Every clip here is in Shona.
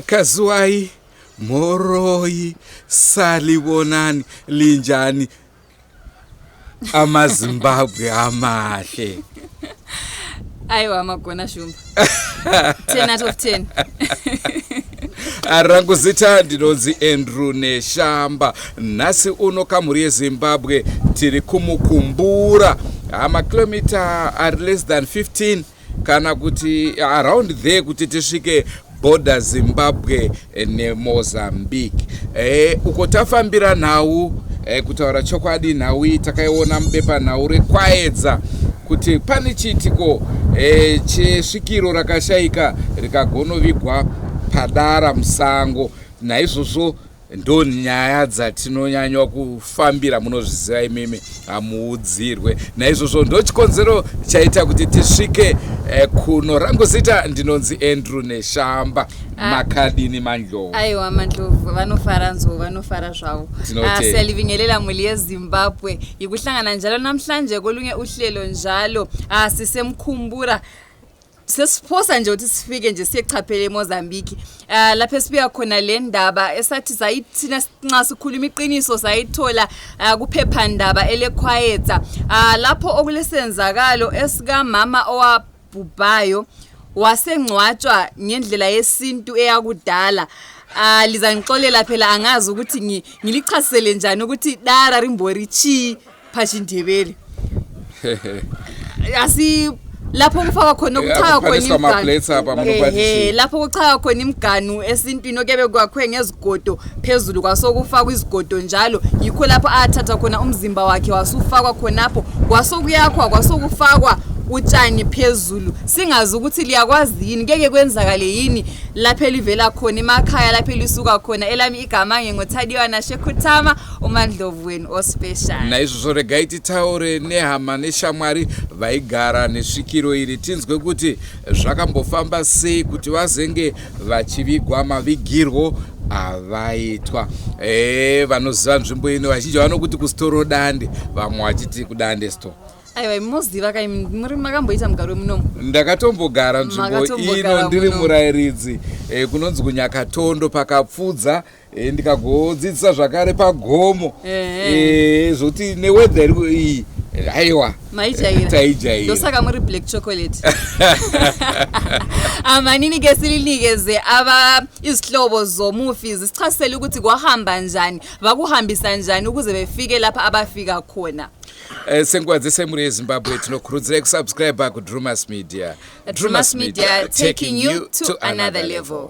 Kazuai, Moroi, Salibonani, Linjani, Amazimbabwe, Amahe. Aiwa magona shumba. 10 out of 10. Rangu zita ndinonzi Andrew Neshamba. Nasi uno kamuri yeZimbabwe tiri kuMukumbura. Kilometer are less than 15 kana kuti around there kuti tisvike border Zimbabwe neMozambique. Uko tafambira nhau kutaura chokwadi nhau takaiona mubepa nhau rekwaedza kuti pane chiitiko chesvikiro rakashaika rikagonovigwa Padara Musango. Naizvozvo ndo nyaya dzatinonyanywa kufambira munozviziva imimi amuudzirwe. Naizvozvo ndo chikonzero chaita kuti tisvike kuno. Rangu zita ndinonzi Andrew Neshamba. Makadini Mandlovu. Aiwa Mandlovu vanofara nzou vanofara zvavo. Siyalivingelela muli yeZimbabwe ikuhlangana njalo namhlanje kolunye uhlelo njalo siseMukumbura. Sesiphosa nje ukuthi sifike nje siyechaphela eMozambique. Lapha sibuya khona le ndaba esathi sayithina nxa sikhuluma iqiniso sayithola kuphephandaba elekhwayetha. Lapho okulesenzakalo esika mama owabhubhayo wasengcwatshwa ngendlela yesintu eyakudala. Lizangixolela phela angazi ukuthi ngilichasele njani ukuthi dara rimborichi phashindebele. Lapho kufaka khona ukuchaya khona imiganu. Lapho kuchaya khona imiganu esintwini okebe kwakhwe ngezigodo phezulu kwasokufakwa izigodo njalo yikho lapho athatha khona umzimba wakhe wasufakwa khonapho kwasokuyakhwa kwasokufakwa utshani phezulu. Singazi ukuthi liyakwazi yini ngeke kwenzakale yini lapho livela khona emakhaya lapho lisuka khona. Elami igama ngingothadiwa Shekutama uMandlovu wenu ospecial. Naizvozvo regai titaure nehama neshamwari vaigara nesvikiro iri tinzwe kuti zvakambofamba sei kuti vazenge vachivigwa mavigirwo avaitwa. Vanoziva nzvimbo ino vazhinji vanokuti kusitoro Dande, vamwe vachiti kuDande store. Aiwa muziva kai muri makamboita mugaro munomu? Ndakatombogara nzvimbo ino ndiri murairidzi kunonzi kuNyakatondo pakapfudza ndikagodzidzisa zvakare pagomo zvoti neweather iyi aiwa taijaira ndosaka muri black chocolate. Amanini ke silinikeze aba izihlobo zomufi zisichasela ukuthi kwahamba njani vakuhambisa njani ukuze befike lapha abafika khona. Sengwadze semuri yeZimbabwe tinokurudzira kusubscribe ku Drewmas Media. Drewmas Media taking you to another level.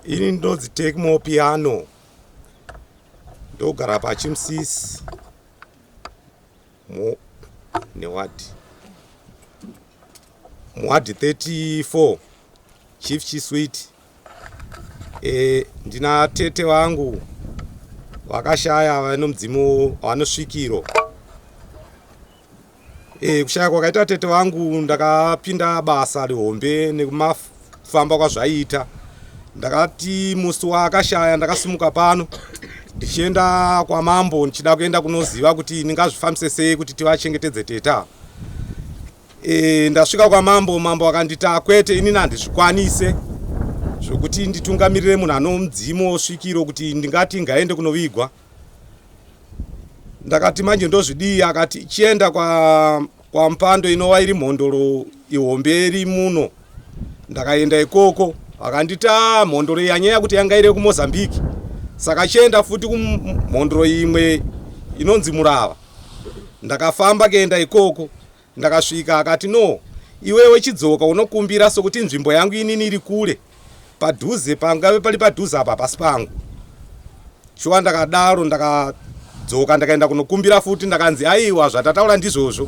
Ini ndodzi take more piano ndogara paCHISHAMISO newadi muwadi 34 Chief Chisweet. Ndina tete wangu vakashaya vanomdzimo vanosvikiro. Kushaya kwakaita tete wangu ndakapinda basa rehombe nekumafamba kwazvaita. Ndakati musi wakashaya ndakasimuka pano ndichienda kwa mambo ndichida kuenda kunoziva kuti ndingazvifambise sei kuti tivachengetedze teta. Ndasvika kwa mambo akandita kwete ini ndandizvikwanise zvokuti nditungamirire munhu anomudzimo svikiro kuti ndingati ngaende kunovigwa. Ndakati manje ndozvidii, akati chienda kwa mpando inova iri mhondoro ihombe iri muno. Ndakaenda ikoko akandita mhondoro yanyaya kuti yanga iri kuMozambique. Saka chienda futi kumhondoro imwe inonzi Murava. Ndakafamba kuenda ikoko, ndakasvika akati no, iwewe chidzoka unokumbira sokuti nzvimbo yangu inini iri kure. Padhuze pangave pali padhuze apa pasi pangu. Shuwa ndakadaro ndakadzoka ndakaenda kunokumbira futi ndakanzi aiwa zvatataura ndizvozvo.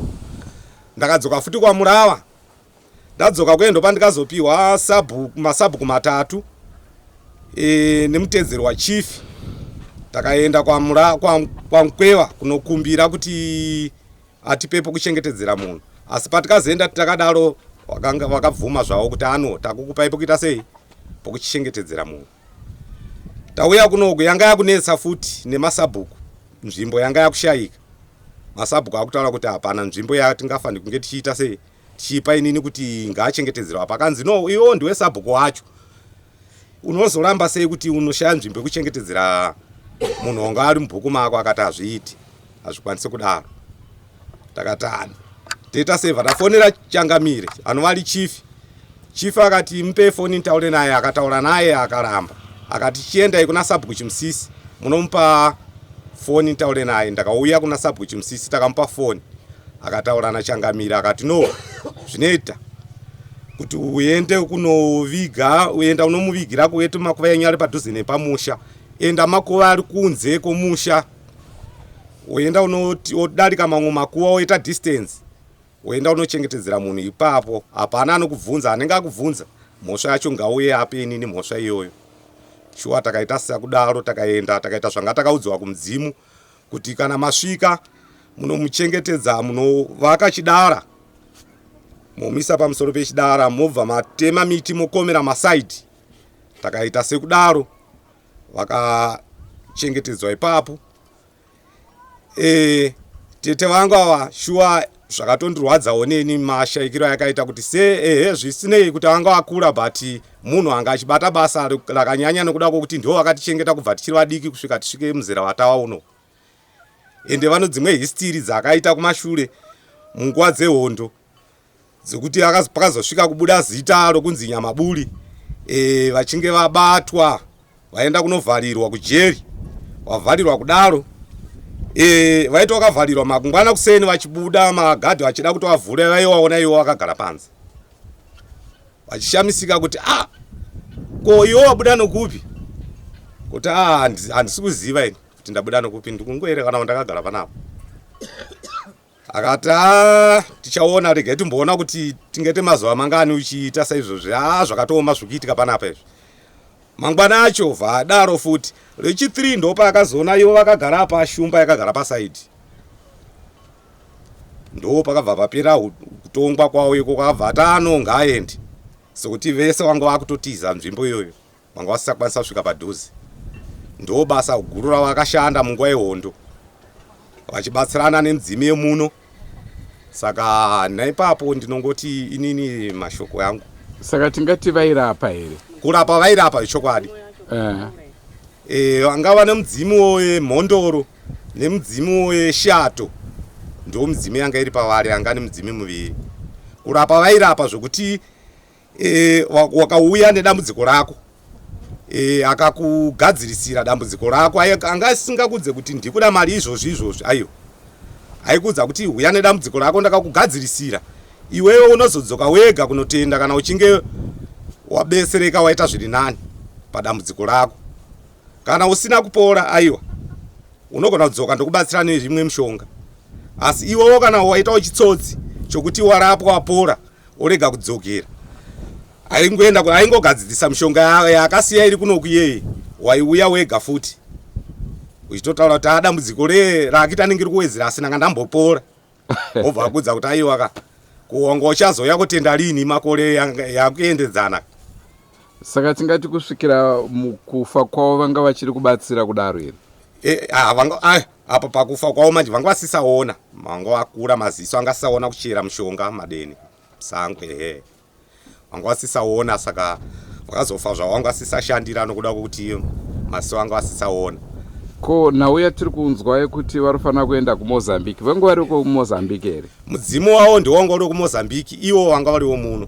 Ndakadzoka futi kwa Murava. Ndadzoka kuendo pandikazopiwa masabhuku matatu nemutedzeri wa chief. Takaenda kwa Mkwewa kunokumbira kuti atipepo kuchengetedzera munhu. Asi patikazoenda takadaro vakabvuma zvavo kuti takukupaipo kuita sei pokuchengetedzera munhu. Tauya kunoku yanga yakunetsa futi nemasabhuku. Nzvimbo yanga yakushayika. Masabhuku akutaura kuti hapana nzvimbo yatingafanira kunge tichiita sei tichipa inini kuti ngaachengetedzerwa. Pakanzi no, iwo ndiwe sabhuku wacho. Unozoramba sei kuti unoshaya nzvimbo yekuchengetedzera munhu wanga ari mubhuku mako? Akati hazviiti, hazvikwanisi kudaro. Takatani teta seva tafonera Changamire anova ari chief akati mupe foni nitaure naye. Akataura naye akaramba. Akati chiendai kuna sabhuku Chimusisi munomupa foni nitaure naye. Ndakauya kuna sabhuku Chimusisi takamupa foni. Akataura naChangamire akati no, zvinoita kuti uende kunoviga, uenda unomuvigira kuwetu makuva enyu ari padhuze nepamusha. Enda makuva ari kunze komusha. Uenda unodarika mamwe makuva oita distance. Uenda unochengetedzera munhu ipapo. Hapana anokubvunza, anenge akubvunza mhosva yacho ngauye ape inini mhosva iyoyo. Shuwa takaita sakudaro takaenda takaita zvanga takaudzwa kumudzimu kuti kana masvika munomuchengetedza munovaka chidara. Momisa pamusoro pechidara mobva matema miti mokomera masaidi. Takaita sekudaro vakachengetedzwa ipapo. Tete vangu ava shuwa zvakatondirwadzawo neni mashayikiro yakaita kuti zvisinei kuti vanga vakura but munhu anga achibata basa rakanyanya nokuda kwokuti ndiwo vakatichengeta kubva tichiri vadiki kusvika tisvike muzera watawa uno. Ende vano dzimwe history dzakaita kumashure munguva dzehondo dzekuti pakazosvika kubuda zita rokunzi Nyamaburi. Vachinge vabatwa vaenda kunovharirwa kujeri. Wavharirwa kudaro vaita vakavharirwa makungwana kuseni vachibuda magadhi vachida kuti vavhure vaivaona ivo vakagara panze vachishamisika kuti ko iwo wabuda nokupi? Kuti handisi kuziva ini kuti ndabuda nokupi, ndikungoere kana ndakagara panapo. Akati tichaona, regai timboona kuti tingete mazuva mangani uchiita saizvozvi. Zvakatooma zvokuitika panapa izvi. Mangwana acho vadaro futi rechi3 ndo paakazoona ivo vakagara pashumba yakagara pasaidi. Ndo pakabva papera kutongwa kwawo iko kwabva atano ngaaende. Sokuti vese vanga vakutotiza nzvimbo iyoyo vanga vasisakwanisa kusvika padhuze. Ndo basa guru ravakashanda munguva yehondo vachibatsirana nemudzimi yemuno. Saka naipapo ndinongoti inini mashoko yangu. Saka tingati vairapa here? Kurapa vairapa ichokwadi. Vangava nemudzimu wemhondoro nemudzimu weshato. Ndo mudzimu yanga iri pavari, anga nemudzimu muviri. Kurapa vairapa zvokuti wakauya nedambudziko rako akakugadzirisira dambudziko rako, anga asingakudze kuti ndikuda mari izvozvi aiyo. Aikudza kuti uya nedambudziko rako ndakakugadzirisira, iwewe unozodzoka wega kunotenda kana uchinge wabesereka waita zviri nani padambudziko rako. Kana usina kupora aiwa unogona kudzoka ndokubatsira nerimwe mushonga. Asi iwewo kana waitawo chitsotsi chokuti warapwa wapora orega kudzokera, aingogadzidzisa mushonga yakasiya iri kuno kuyeye, waiuya wega futi uchitotaura kuti dambudziko rakita ningiri kuwedzera asi nanga ndambopora. Obva akudza kuti aiwa kuwanga uchazoya kutenda lini makore yakuendedzana. Saka tingati kusvikira mukufa kwavo vanga vachiri kubatsira kudaro here? Apa pakufa kwavo manje vanga vasisaona, vanga vakura maziso anga asisaona kuchera mushonga madeni sango vanga vasisaona. Saka vakazofa zvavo vanga vasisashandira nokuda kwokuti maziso vanga vasisaona. Ko nauya tiri kunzwa yekuti varifana kuenda kuMozambique, vanga vari kuMozambique here? Mudzimu wavo ndiwanga uri kuMozambique, ivo vanga variwo muno.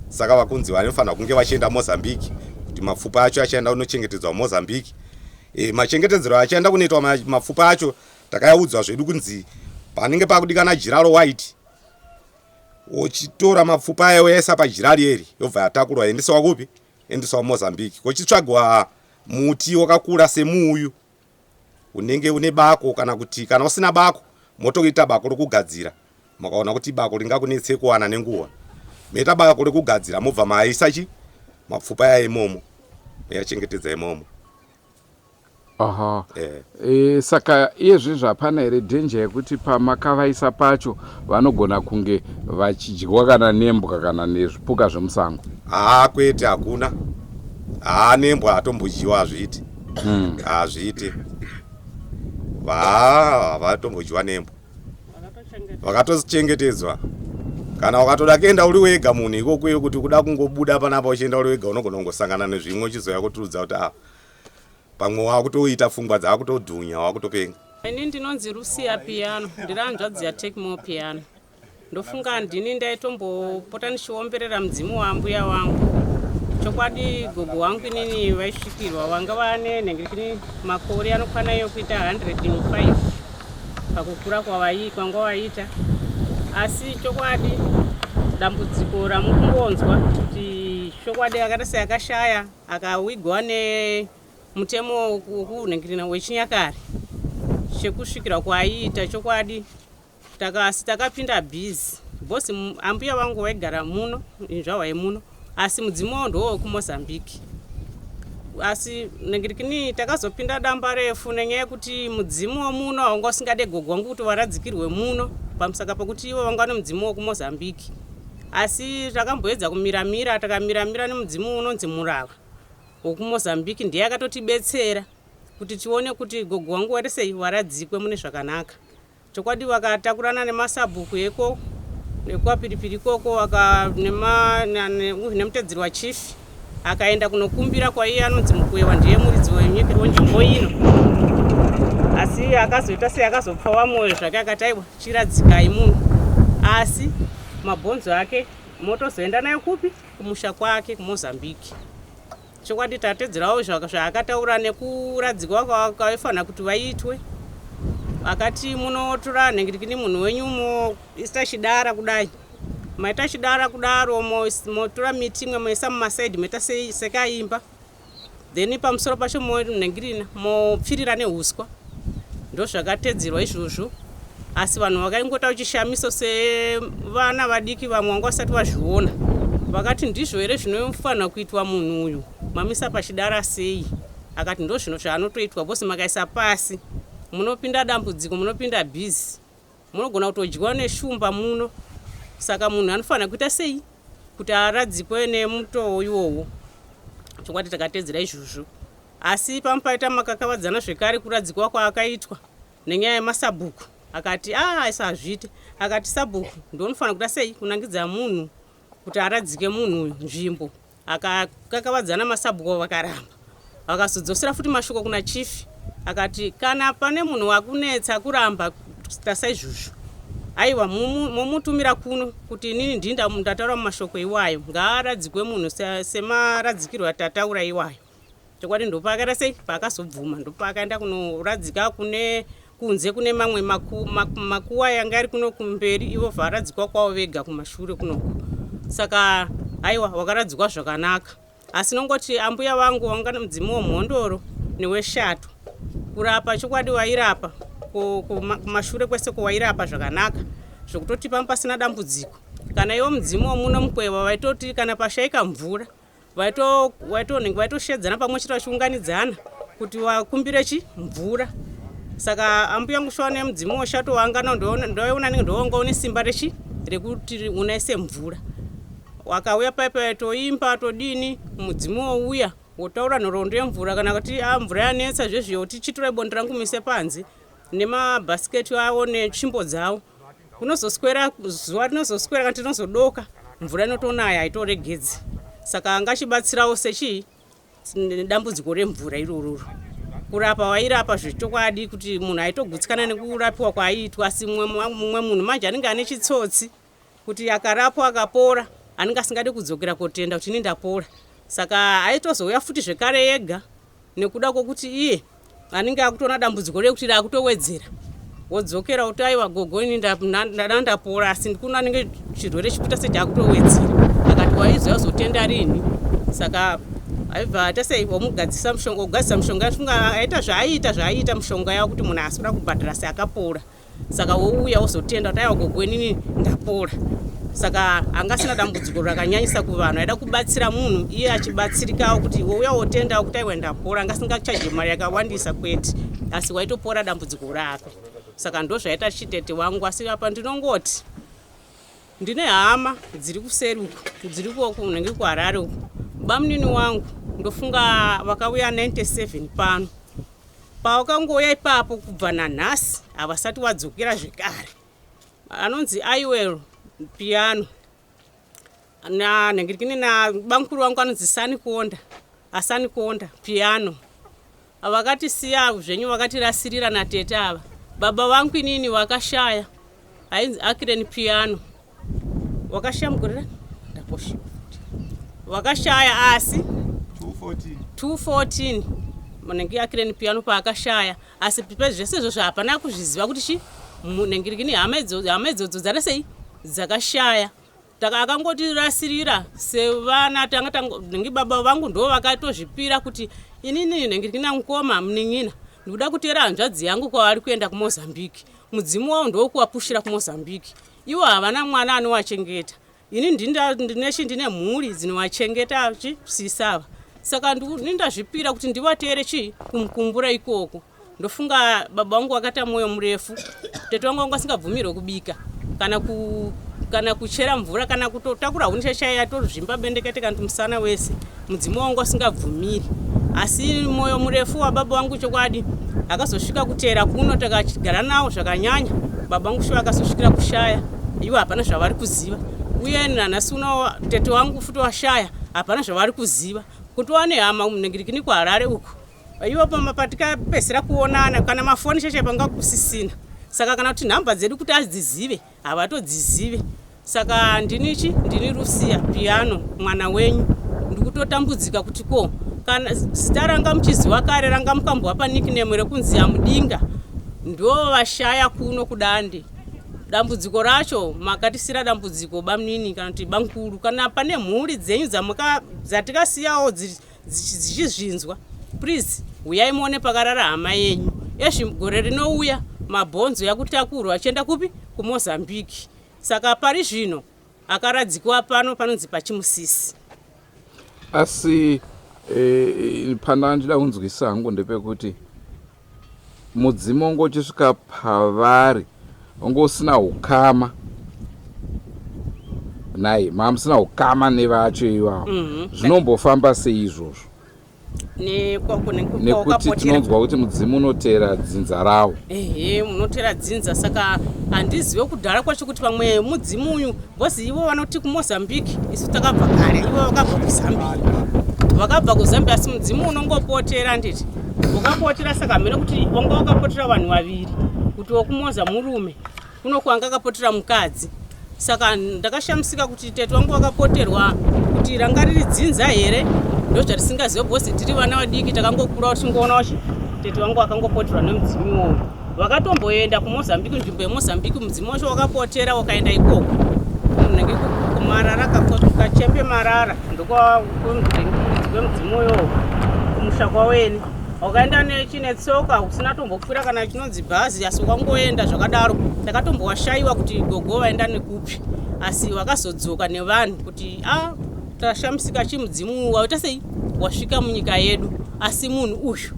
Saka vakunzi vanofanira kunge vachienda Mozambique kuti mapfupa acho achaenda unochengetedzwa Mozambique. machengetedzero achaenda kunoitwa mapfupa acho takayaudzwa zvedu kunzi panenge pakudikana jiraro white uchitora mapfupa ayo yaisa pajirari eri yobva yatakurwa yaendesawa kupi endesawa Mozambique kuchitsvagwa muti wakakura semuuyu unenge une bako kana kuti kana usina bako motoita bako rokugadzira makaona kuti bako ringakunetse kuwana nenguwa meita bako rokugadzira mobva maisa chi mapfupa yayo imomo yachengetedza imomo. Aha. Saka izvi zvapana here danger yekuti pamakavaisa pacho vanogona kunge vachidyiwa kana nembwa kana nezvipuka zvemusango? Kwete hakuna. Nembwa hatombodyiwa hazviiti. Hazviiti. Havatombodyiwa nembwa. Vakatochengetedzwa. Kana wakatoda kuenda uri wega munhu ikokweyo kuti kuda kungobuda panapa uchienda uri wega unogona kungosangana nezvimwe uchizoya kuturudza kuti pamwe wakutoita pfungwa dzakutodhunya wakutopenga. Ini ndinonzi Rusia piano, ndiri hanzvadzi yaTechmo piano. Ndofunga ndini ndaitombopota ndichiomberera mudzimu wambuya wangu. Chokwadi gogo wangu inini vaisvikirwa vanga vane nhengerekini makore anokwana iyo kuita 105 pakukura kwanga vaita. Asi chokwadi dambudziko ramukungonzwa kuti chokwadi akaita seakashaya akawigwa mutemo wokunhengirina wechinyakare chekusvikira kwaiita chokwadi takapinda bhizi bosi ambuya vangu vaigara muno inzvawai muno asi mudzimu wavo ndowo kuMozambique. Asi nhengerekini takazopinda damba refu nenyaya yekuti mudzimu womuno haunga usingade gogo wangu kuti varadzikirwe muno pamusaka pakuti ivo vanga vane mudzimu wokuMozambique. Asi takamboedza kumiramira takamiramira nemudzimu unonzi Murava wokuMozambique ndiye akatotibetsera kuti tione kuti gogo wangu warisei waradzikwe mune zvakanaka. Chokwadi vakatakurana nemasabhuku eko nekwapiripiri koko nemutedzeri wachifi akaenda kunokumbira kwaiye anonzi Mukwewa ndiye muridzi wenzvimbo ino. Asi akazoita sei akazopfawa mwoyo zvake akati aiwa chiradzikai munhu. Asi mabhonzo ake motozoenda nayo kupi kumusha kwake kuMozambique. Chokwadi tatedzerawo zvaakataura nekuradzikwa kwavaifanira kuti vaitwe. Akati munotora nhengerekini munhu wenyu moisa chidara kudai. Maita chidara kudaro motora miti imwe moisa mumasaidhi moita sekaimba. Then pamusoro pacho monhengirina mopfirira neuswa. Ndo zvakatedzerwa izvozvo. Asi vanhu vakaingota chishamiso sevana vadiki vamwe vanga vasati vazviona. Vakati ndizvo here zvinofanira kuitwa munhu uyu. Mamisa pachidara sei? Akati ndo zvino zvaanotoitwa bosi makaisa pasi. Munopinda dambudziko, munopinda bhizi. Munogona kutodyiwa neshumba muno. Saka munhu anofanira kuita sei? Kuti aradzikwe nemuto iwowo. Chokwadi takatedzera izvozvo. Asi pamupaita makakavadzana zvekare kuradzikwa kwaakaitwa nenyaya yemasabhuku. Akati isazvite. Akati sabhuku ndonofanira kuita sei kunangidza munhu kuti aradzike munhu uyu nzvimbo. Akakavadzana masabhuku vakaramba. Vakazodzosera futi mashoko kuna chifi. Akati kana pane munhu wakunetsa kuramba kuita izvozvo. Aiwa momutumira kuno kuti inini ndinda ndataura mumashoko iwayo ngaaradzikwe munhu semaradzikirwo atataura iwayo. Chokwadi ndopakaita sei pakazobvuma ndopakaenda kunoradzika kunze kune mamwe makuwa yanga ari kuno kumberi ivo varadzikwa kwavo vega kumashure kunoko. Saka aiwa wakaradzikwa zvakanaka. Asi nongoti ambuya vangu vanga mudzimu womhondoro neweshato. Kurapa chokwadi wairapa kumashure kwese kwairapa zvakanaka zvokutoti pasina dambudziko. Kana iwo mudzimu womuno Mukwewa vaitoti kana pashaika mvura vaitoshedzana pamwe chete vachiunganidzana kuti vakumbire mvura. Saka ambuya yangu shwane mudzimu woshato wanga ndoona ndonga une simba rekuti unaise mvura. Wakauya paipa toimba todini mudzimu wouya wotaura nhoroondo yemvura kana kuti mvura yanetsa zvezviyo tichitora bondo rangu mise panze nemabhasiketi avo netsvimbo dzavo. Kunozoswera zuva rinozoswera kana tinozodoka mvura inotonaya haitoregedzi. Saka angachibatsirawo dambudziko remvura irororo. Kurapa wairapa zvechokwadi kuti munhu aitogutsikana nekurapiwa kwaiitwa. Asi mumwe munhu manje anenge ane chitsotsi kuti akarapwa akapora anenge asingade kudzokera kotenda kuti ini ndapora. Saka aitozouya futi zvekare yega nekuda kwokuti iye anenge akutona dambudziko rekuti rakutowedzera wodzokera kuti aiwa gogo ini ndapora asi ndikuna anenge chirwere chipita sechakutowedzera akati waizoya uzotenda rini saka aibva tasei womugadzisa mushonga ogadzisa mushonga funga aita zvaaita mushonga yawo kuti munhu asira kubhadhara seakapora saka wouya wozotenda kuti aiwa gogo ini ndapora saka angasina dambudziko rakanyanyisa kuvanhu aida kubatsira munhu iye achibatsirikawo kuti wouya wotendawo kuti aiwa ndapora angasingachaje mari yakawandisa kwete asi waitopora dambudziko rako saka ndo zvaita chitete wangu asi apa ndinongoti ndine hama dziri kuseri uko dziri kunenge kuHarare uko bamunini wangu ndofunga vakauya 97 pano pavakangouya ipapo kubva nanhasi havasati wadzokera zvekare anonzi aiwel piano nanhengirikini nabankuru wangu anonzi asani kuonda piano vakatisiya zvenyu vakatirasirira natete ava baba vangu inini vakashaya ainzi akireni piano wakashaya mugorera ndaposhiwa wakashaya asi 214 munenge akireni piano paakashaya asi pezvese izvozvo hapana kuzviziva kuti chi munengirikini hama idzodzo dzara sei dzakashaya akangotirasirira sevana nenge baba vangu ndo vakatozvipira kuti inini nengirikini angukoma muning'ina ndikuda kutera hanzvadzi yangu kwavari kuenda kuMozambique mudzimu wavo ndokuvapushira kuMozambique ivo havana mwana anovachengeta ini ndine mhuri dzinovachengeta sisava saka ndindazvipira kuti ndivateere chi kumukumbura ikoko ndofunga baba vangu vakata mwoyo murefu tete wangu vangu asingabvumirwe kubika kana kuchera mvura kana kutotakura hunishashaya tozvimba bendekete kana musana wese mudzimu wangu asingabvumiri asi mwoyo murefu wababa vangu chokwadi akazosvika kuteera kuno takagara nawo zvakanyanya baba vangu sho akazosvikira kushaya ivo hapana zvavari kuziva uye nanhasi uno tete wangu futi washaya hapana zvavari kuziva kuti wane hama munengirikini kuHarare uko ivo patikapedzera kuonana kana mafoni sheshe panga kusisina saka kana kuti nhamba dzedu kuti adzizive havatodzizive saka ndini Rusia piano mwana wenyu ndikutotambudzika kuti ko kana zita ranga muchiziva kare ranga mukambwa panickname rekunzi Yamudenga ndo vashaya kuno kudande dambudziko racho makatisira dambudziko bamunini kana kuti bankuru kana pane mhuri dzenyu dzatikasiyawo dzichizvinzwa please uyai muone pakarara hama yenyu gore rinouya mabhonzo yakutakurwa achienda kupi kuMozambique saka pari zvino akaradzikwa pano panonzi pachimusisi asi pana ndida kunzwisa hangu ndepekuti mudzimu ongochisvika pavari ongosina ukama nai mamusina ukama nevacho ivavo zvinombofamba sei izvozvo nekuti tinonzwa kuti mudzimu unoteera dzinza rawo munoteera dzinza saka handizive kudhara kwacho kuti pamwe mudzimu uyu bhozi ivo vanoti kuMozambique isu takabva kare ivo vakabva kuzambia asi mudzimu unongopoteera nditi ukapotera saka mhene kuti wanga wakapotera vanhu vaviri kuti wokumoza murume kuno kwanga akapotera mukadzi saka ndakashamisika kuti tete wangu wakapoterwa kuti ranga riri dzinza here ndozvatisingazive bhosi tiri vana vadiki takangokura tingoona wachi tete wangu akangopoterwa nemudzimu iwowo vakatomboenda kuMozambique nzvimbo yeMozambique mudzimu wacho wakapotera wakaenda ikoko nenge kumarara kachembe marara ndokwemudzimu iwowo kumusha kwaweni wakaenda nechinetsoka usina tombokwira kana chinonzi bhazi asi wakangoenda zvakadaro takatombowashayiwa kuti gogo vaenda nekupi asi wakazodzoka nevanhu kuti tashamisika chimudzimu waita sei wasvika munyika yedu asi munhu uyu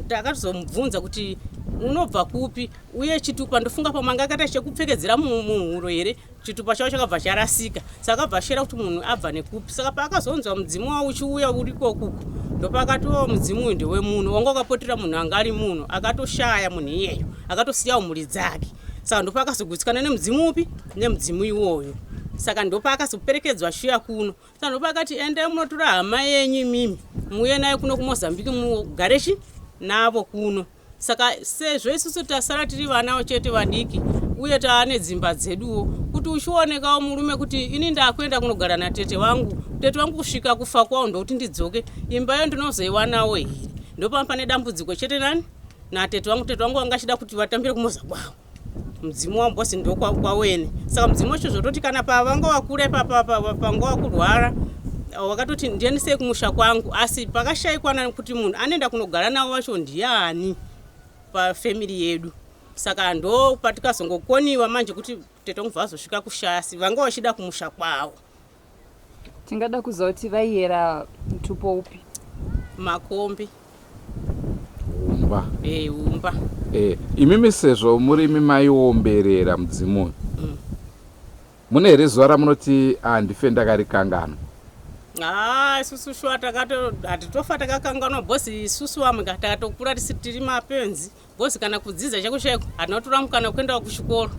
takazomubvunza kuti unobva kupi uye chitupa ndofunga pamanga akaita chekupfekedzera muhuro here chitupa chavo chakabva charasika saka abva shera kuti munhu abva nekupi saka paakazonzwa mudzimu wavo uchiuya uriko kuku ndopakatiwo mudzimu uyu ndewemunhu wanga wakapotera munhu anga ari munhu akatoshaya munhu iyeyo akatosiyawo mhuri dzake saka ndopakazogutsikana nemudzimu upi nemudzimu iwoyo saka ndopakazoperekedzwa shuya kuno saka ndopakati endai munotora hama yenyu mimi muuye naye kuno kuMozambique mugarechi navo kuno saka sezvo isusu tasara tiri vana chete vadiki uye taane dzimba dzeduwo kuti uchionekawo murume kuti ini ndakuenda kunogara natete wangu kusvika kufa kwawo ndokuti ndidzoke imba yo ndinozoiwanawo here ndopamba pane dambudziko chete nani natete wangu angachida kuti vatambire kumuza kwavo mudzimu wambosi ndo kwawene saka mudzimu wacho zvototi kana pavanga wakura panga wakurwara wakatoti ndiendesei kumusha kwangu asi pakashayikwana kuti munhu anoenda kunogara navo vacho ndiani pafamily yedu saka ndo patikazongokoniwa manje kuti tete wangu vazosvika kushaya asi vanga vachida kumusha kwavo. Tingada kuzoti vaiyera mutupo upi? Makombi. Umba. Umba. Imimi sezvo murimi maiomberera mudzimu. Mune here zuva ramunoti handife ndakarikangana? Isusu shwa hatitofa takakanganwa bhosi isusu vamwe takatokura tiri mapenzi bhosi kana kudzidza chako chaiko hatinotora mukana kuenda kuchikoro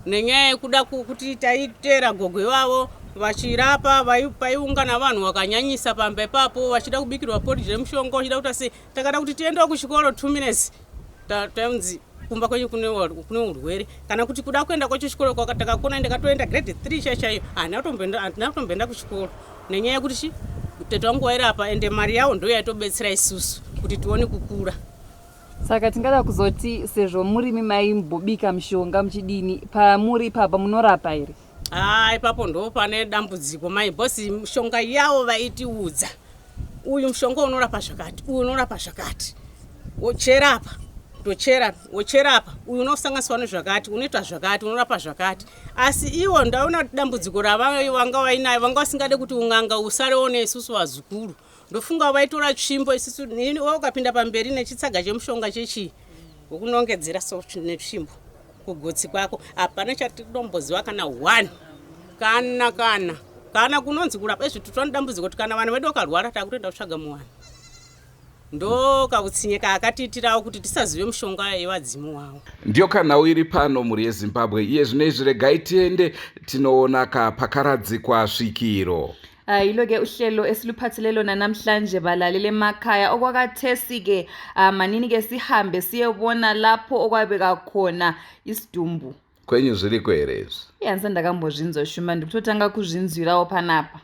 nenyaya yekuda kuti taitera gogo vavo vachirapa paiungana vanhu vakanyanyisa pamba ipapo vachida kubikirwa porridge remushonga vachida kuti asi takada kuti tiendewo kuchikoro 2 minutes taunzi kumba kwenyu kune urwere kana kuti kuda kuenda kuchikoro takakona ndakatoenda grade 3 chaiyo handina kutomboenda kuchikoro nenyaya yekuti tete wangu wairapa ende mari yavo ndo yaitobetsera isusu kuti tione kukura. Saka tingada kuzoti sezvo murimi maimbobika mishonga muchidini pamuri papa munorapa here? Ipapo ndo pane dambudziko mai bhosi mishonga yavo vaitiudza uyu mushonga unorapa zvakati uyu unorapa zvakati wocherapa wocherapa uyu unosanganiswa nezvakati unoita zvakati unorapa zvakati asi iwo ndaona dambudziko ravanga vainayo vanga vasingade kuti unganga usarewo neisusu vazukuru ndofunga vaitora tsvimbo isusu ukapinda pamberi nechitsaga chemushonga chechi wokunongedzera netsvimbo kugotsi kwako hapana chatinotomboziva kana 1 kana kunonzi kurapa izvi totona dambudziko kuti kana vanhu vedu vakarwara takutoenda kutsvaga muwanhu ndo kakutsinyika akatiitirawo kuti tisazive mushonga yevadzimu wavo. Ndiyo kana iri pano muri yeZimbabwe iye zvinezvi regai tiende tinoona pakaradzikwa svikiro. Iloke uhlelo esiluphathelelo namhlanje balalele emakhaya okwakathesi-ke manini-ke sihambe siyebona lapho okwabeka khona isidumbu. Kwenyu zviriko here izvi? Handisati ndakambozvinzwa shuma ndikutotanga kuzvinzwirawo panapa.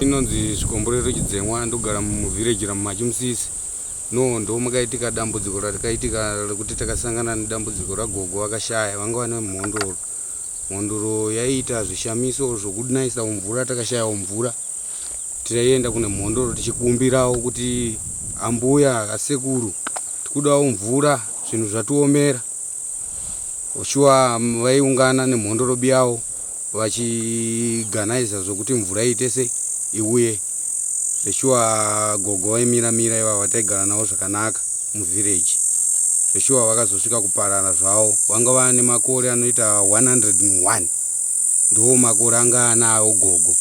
Inonzi Chikomborero Chidzemwa ndogara muvillage ramuMachimusisi. Ndo makaitika dambudziko rakaitika rekuti takasangana nedambudziko ragogo akashaya vanga vane mhondoro. Mhondoro yaita zvishamiso zvokunaisa mvura, takashaya mvura. Taienda kune mhondoro tichikumbirawo kuti ambuya asekuru tikudawo mvura, zvinhu zvatiomera. Oshuwa vaiungana nemhondoro biyawo vachiganaiza zvokuti mvura itese iuye. Zveshuwa gogo vaimira ivava taigara navo zvakanaka muvillage. Zveshuwa vakazosvika kuparara zvavo, vanga vane makore anoita 101. Ndo makore anga anawo gogo.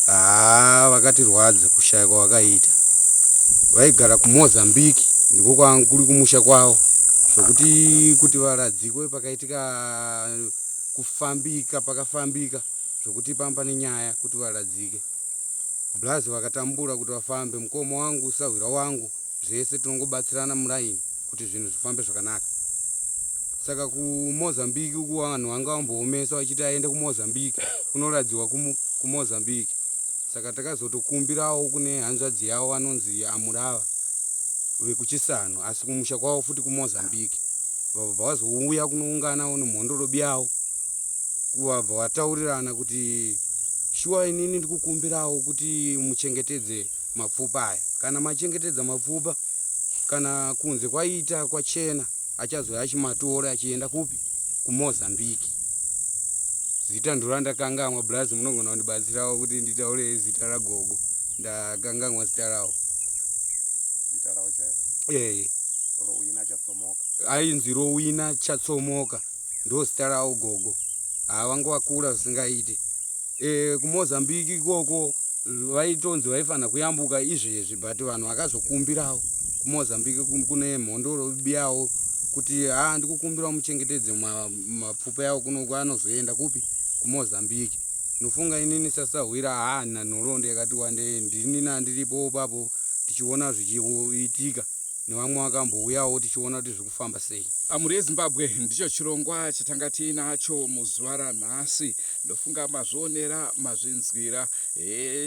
Vakatirwadza kushaya kwavakaita. Vaigara kuMozambique, ndiko kuri kumusha kwavo. Zvokuti kuti varadzikwe pakaitika pakafambika zvokuti pamba nenyaya kuti varadzike. Blazi vakatambura kuti vafambe, mukoma wangu, sahwira wangu, zvese tinongobatsirana muraini kuti zvinhu zvifambe zvakanaka. Saka kuMozambique uku vanhu vanga vamboomesa vachiti aende kuMozambique, kunoradziwa kuMozambique. Saka takazotokumbirawo kune hanzvadzi yavo vanonzi Amurava vekuChisano, asi kumusha kwavo futi kuMozambique. Vabva vazouya kunounganawo nemhondoro biyawo, kuvabva vataurirana kuti shuwa inini ndikukumbirawo kuti muchengetedze mapfupa aya. Kana machengetedza mapfupa, kana kunze kwaita kwachena, achazoya achimatora achienda kupi? kuMozambique. Zita ndorandakangamwa. Blazi munogona kundibatsirawo kuti nditaure zita ragogo. Ndakangamwa zita rawo. Zita rawo chairo. Rowina Chatsomoka. Ainzi Rowina Chatsomoka. Ndo zita rawo gogo. Vanga vakura zvisingaiti. KuMozambique ikoko vaitonzi vaifana kuyambuka izvezvi, but vanhu vakazokumbirawo kuMozambique kune mhondoro biyawo kuti ndikukumbirawo muchengetedze mapfupa yawo kuno anozoenda kupi? kuMozambique. Nofunga inini sasahwira nanhoroondo yakati wandei, ndini nandiripo papo tichiona zvichiitika, nevamwe vakambouyawo tichiona kuti zviri kufamba sei. Amuri yeZimbabwe ndicho chirongwa chatanga tiinacho muzuva ranhasi. Ndofunga mazvionera mazvinzwira.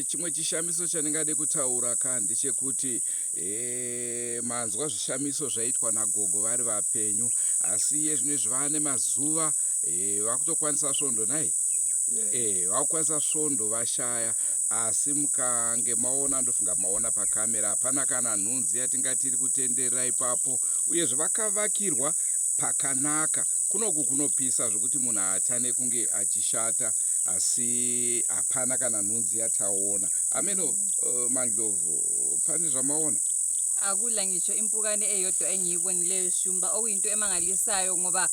Chimwe chishamiso chandingade kutaura ndechekuti manzwa zvishamiso zvaitwa nagogo vari vapenyu, asi iye zvinezvi vane mazuva vakutokwanisa svondo nai. Vakukwanisa svondo vashaya, asi mukange maona, ndofunga maona pakamera, hapana kana nhunzi yatingati iri kutenderera ipapo, uyezve vakavakirwa pakanaka. Kunoku kunopisa zvokuti munhu haatane kunge achishata, asi hapana kana nhunzi yataona. Ameno Mandlovu, pane zvamaona? Akula ngisho impukane eyodwa engiyibonileyo Shumba, okuyinto emangalisayo ngoba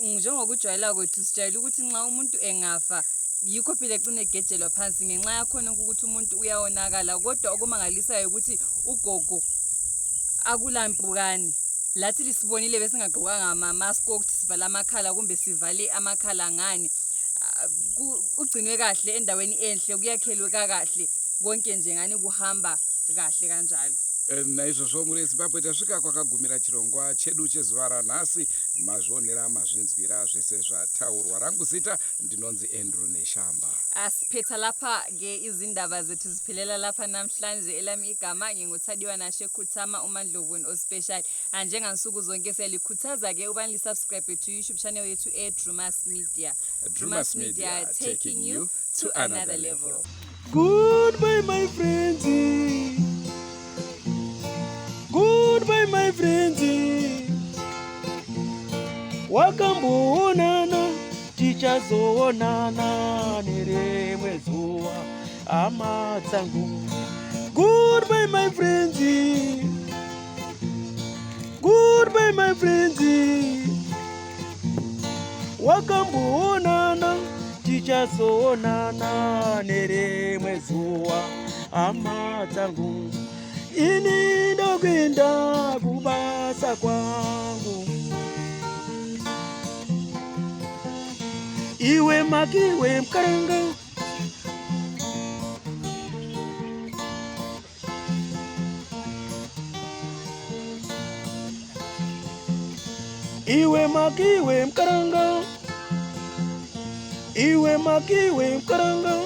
njengokujwayela kwethu sijayela ukuthi nxa umuntu engafa yikho phela egcine egejelwa phansi ngenxa yakhona ukuthi umuntu uyawonakala. Kodwa okumangalisayo ukuthi ugogo akulampukane. Lathi lisibonile bese ngagqokanga ama-mask okuthi sivala amakhala kumbe sivale amakhala ngani. Ugcinwe kahle endaweni enhle, kuyakhelwe kahle, konke nje ngani kuhamba kahle kanjalo. Naizvozvo muri yeZimbabwe tasvika kwakagumira chirongwa chedu chezuva ranhasi. Mazvionera mazvinzwira zvese zvataurwa. Rangu zita ndinonzi Andrew Neshamba. Asiphetha lapha ke izindaba zethu ziphelela lapha namhlanje. Elami igama nginguThadiwa Nashe Khuthama, uMandlovu ospecial. Njengansuku zonke siyalikhuthaza ke ubani subscribe to YouTube channel yethu Drewmas Media. Drewmas Media taking you to another level. Goodbye my friends. Goodbye my friends. Wakamboonana tichazoonana nerimwe zuva hama dzangu. Goodbye my friends. Goodbye my friends. Wakamboonana tichazoonana nerimwe zuva hama dzangu. Ini ndokwenda kubasa kwangu. Iwe makiwe mkaranga. Iwe makiwe mkaranga. Iwe makiwe mkaranga.